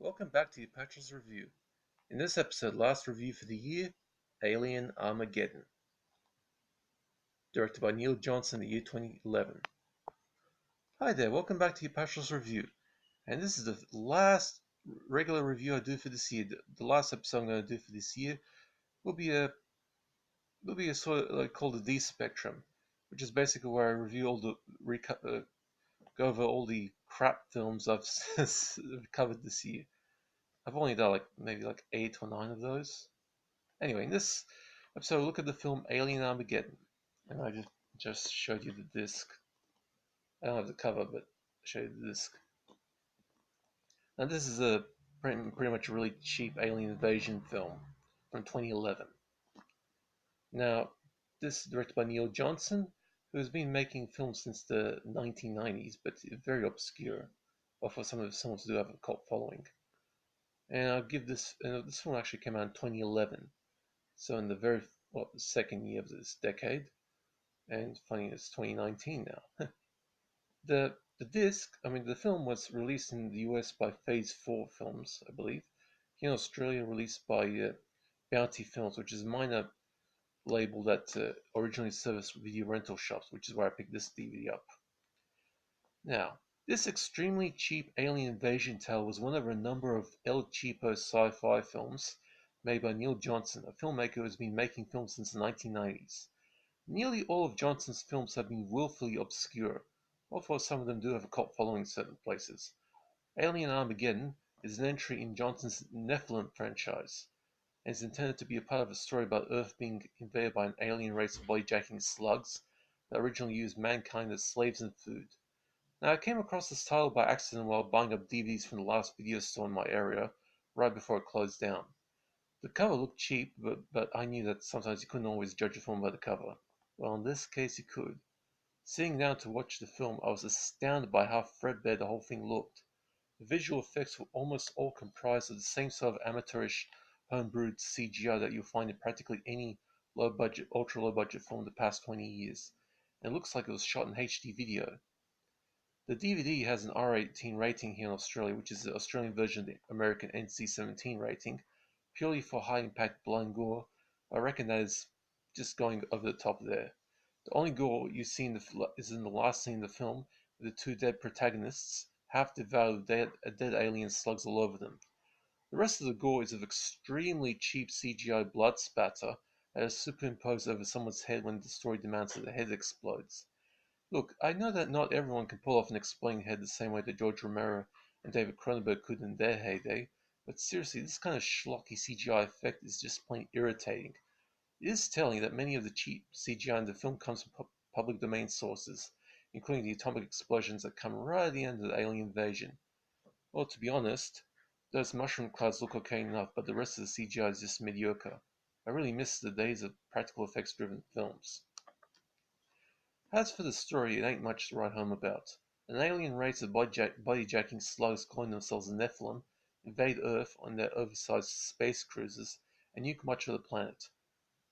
Welcome back to the Apatros Review. In this episode, last review for the year, Alien Armageddon, directed by Neil Johnson in the year 2011. Hi there, welcome back to the Apatros Review. And this is the last regular review I do for this year. The last episode I'm going to do for this year will be a sort of like called the D Spectrum, which is basically where I review all the go over all the crap films I've covered this year. I've only done maybe 8 or 9 of those. Anyway, in this episode, look at the film Alien Armageddon, and I just showed you the disc. I don't have the cover, but I showed you the disc. Now, this is a pretty much a really cheap alien invasion film from 2011. Now, this is directed by Neil Johnson, who has been making films since the 1990s, but very obscure, or for some of the films do have a cult following. And I'll give this. This film actually came out in 2011, so in the second year of this decade. And funny, it's 2019 now. The film was released in the US by Phase 4 Films, I believe. Here in Australia, released by Bounty Films, which is a minor label that originally serviced video rental shops, which is where I picked this DVD up. Now, this extremely cheap alien invasion tale was one of a number of El Cheapo sci-fi films made by Neil Johnson, a filmmaker who has been making films since the 1990s. Nearly all of Johnson's films have been willfully obscure, although some of them do have a cult following in certain places. Alien Armageddon is an entry in Johnson's Nephilim franchise, and is intended to be a part of a story about Earth being invaded by an alien race of body-jacking slugs that originally used mankind as slaves and food. Now, I came across this title by accident while buying up DVDs from the last video store in my area, right before it closed down. The cover looked cheap, but I knew that sometimes you couldn't always judge a film by the cover. Well, in this case you could. Sitting down to watch the film, I was astounded by how threadbare the whole thing looked. The visual effects were almost all comprised of the same sort of amateurish, homebrewed CGI that you'll find in practically any low-budget, ultra-low-budget film in the past 20 years. And it looks like it was shot in HD video. The DVD has an R18 rating here in Australia, which is the Australian version of the American NC-17 rating, purely for high-impact blood and gore. I reckon that is just going over the top there. The only gore you see is in the last scene of the film, with the two dead protagonists, half devoured with dead alien slugs all over them. The rest of the gore is of extremely cheap CGI blood spatter that is superimposed over someone's head when the story demands that the head explodes. Look, I know that not everyone can pull off an exploding head the same way that George Romero and David Cronenberg could in their heyday, but seriously, this kind of schlocky CGI effect is just plain irritating. It is telling that many of the cheap CGI in the film comes from public domain sources, including the atomic explosions that come right at the end of the alien invasion. Well, to be honest, those mushroom clouds look okay enough, but the rest of the CGI is just mediocre. I really miss the days of practical effects driven films. As for the story, it ain't much to write home about. An alien race of body-jacking slugs calling themselves the Nephilim invade Earth on their oversized space cruisers and nuke much of the planet.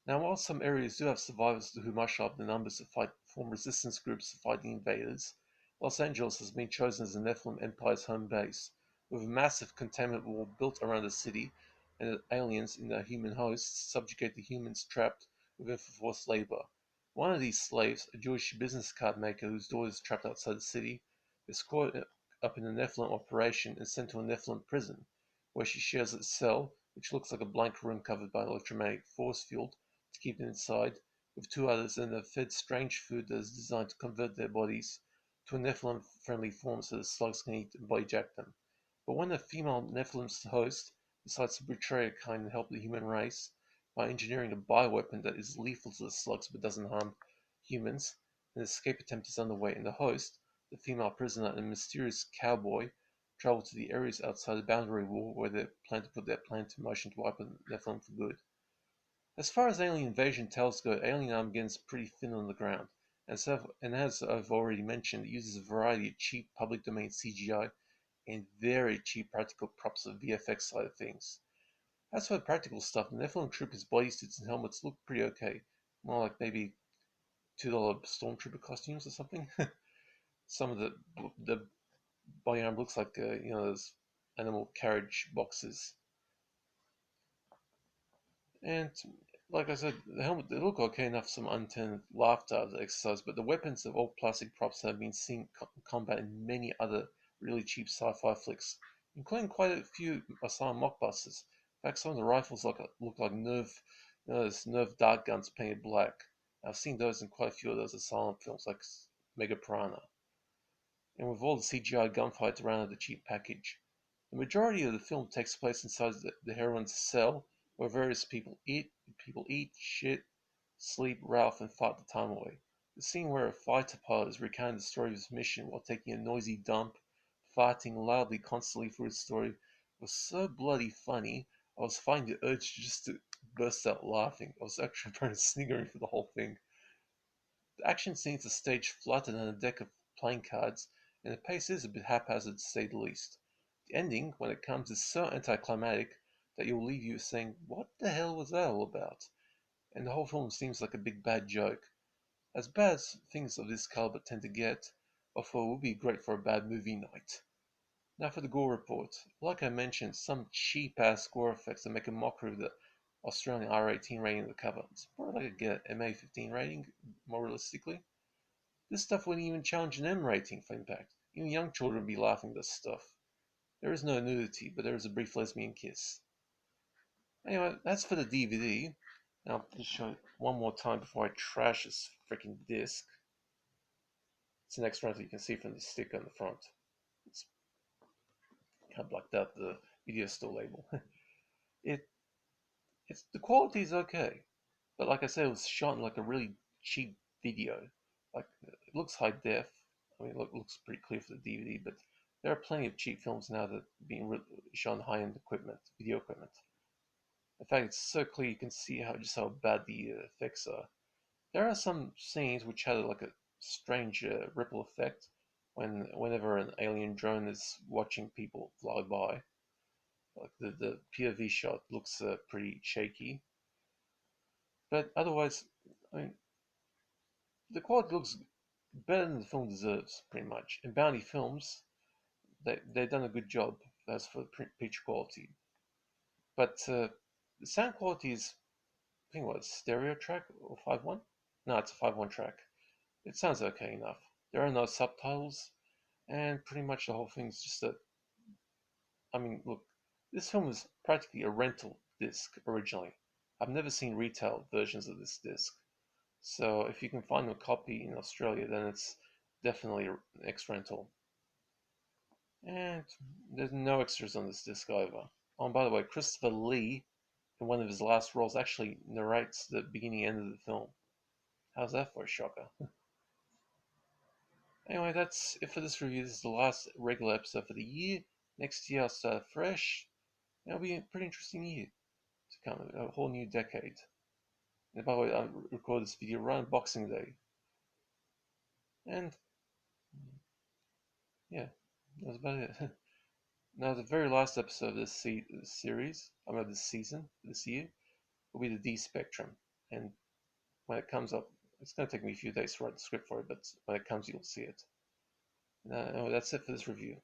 Now, while some areas do have survivors who muster up the numbers to form resistance groups to fight the invaders, Los Angeles has been chosen as the Nephilim Empire's home base, with a massive containment wall built around the city, and the aliens in their human hosts subjugate the humans trapped within for forced labor. One of these slaves, a Jewish business card maker whose daughter is trapped outside the city, is caught up in a Nephilim operation and sent to a Nephilim prison, where she shares a cell, which looks like a blank room covered by an electromagnetic force field, to keep them inside, with two others, and they're fed strange food that is designed to convert their bodies to a Nephilim-friendly form so the slugs can eat and bodyjack them. But when the female Nephilim's host decides to betray her kind and help the human race by engineering a bioweapon that is lethal to the slugs but doesn't harm humans, an escape attempt is underway, and the host, the female prisoner, and a mysterious cowboy travel to the areas outside the boundary wall where they plan to put their plan into motion to wipe out Nephilim for good. As far as alien invasion tales go, Alien Armageddon is pretty thin on the ground, and as I've already mentioned, it uses a variety of cheap public domain CGI and very cheap practical props of VFX side of things. As for the practical stuff, the Nephilim troopers' bodysuits and helmets look pretty okay, more like maybe $2 stormtrooper costumes or something. Some of the body armor looks like those animal carriage boxes. And like I said, the helmet they look okay enough, some unintended laughter out of the exercise, but the weapons of all plastic props have been seen combat in many other really cheap sci-fi flicks, including quite a few Asylum mockbusters. In fact, some of the rifles look like those Nerf dart guns painted black. I've seen those in quite a few of those Asylum films, like Mega Piranha. And with all the CGI gunfights around the cheap package. The majority of the film takes place inside the heroine's cell, where various people eat, shit, sleep, ralph, and fight the time away. The scene where a fighter pilot is recounting the story of his mission while taking a noisy dump, farting loudly constantly through his story, was so bloody funny, I was finding the urge just to burst out laughing. I was actually trying to sniggering for the whole thing. The action scenes are staged flatter than a deck of playing cards, and the pace is a bit haphazard to say the least. The ending, when it comes, is so anticlimactic that it will leave you saying, "What the hell was that all about?" And the whole film seems like a big bad joke. As bad as things of this caliber tend to get, I thought it would be great for a bad movie night. Now for the gore report. Like I mentioned, some cheap ass gore effects that make a mockery of the Australian R18 rating of the cover. It's probably like I get an MA15 rating, more realistically. This stuff wouldn't even challenge an M rating for impact. Even young children would be laughing at this stuff. There is no nudity, but there is a brief lesbian kiss. Anyway, that's for the DVD. Now, I'll just show it one more time before I trash this freaking disc. It's an extra that you can see from the sticker on the front. It's kind of blacked out the video store label. it it's the quality is okay, but like I said, it was shot in like a really cheap video. Like it looks high def. I mean, it looks pretty clear for the DVD, but there are plenty of cheap films now that are being shot on high-end equipment, video equipment. In fact, it's so clear you can see how bad the effects are. There are some scenes which had like a strange ripple effect whenever an alien drone is watching people fly by. Like the POV shot looks pretty shaky, but otherwise, I mean, the quality looks better than the film deserves, pretty much. In Bounty Films, they've done a good job as for the picture quality, but the sound quality is, I think, what, stereo track or 5.1? No, it's a 5.1 track. It sounds okay enough. There are no subtitles, and pretty much the whole thing's just a. I mean, look, this film was practically a rental disc originally. I've never seen retail versions of this disc, so if you can find a copy in Australia, then it's definitely an ex rental. And there's no extras on this disc either. Oh, and by the way, Christopher Lee, in one of his last roles, actually narrates the beginning and end of the film. How's that for a shocker? Anyway, that's it for this review. This is the last regular episode for the year. Next year I'll start fresh. It'll be a pretty interesting year to come, a whole new decade. And by the way, I recorded this video right on Boxing Day. And yeah, that's about it. Now, the very last episode of this series, I mean this season, this year, will be the D Spectrum. And when it comes up, it's going to take me a few days to write the script for it, but when it comes, you'll see it. Now, that's it for this review.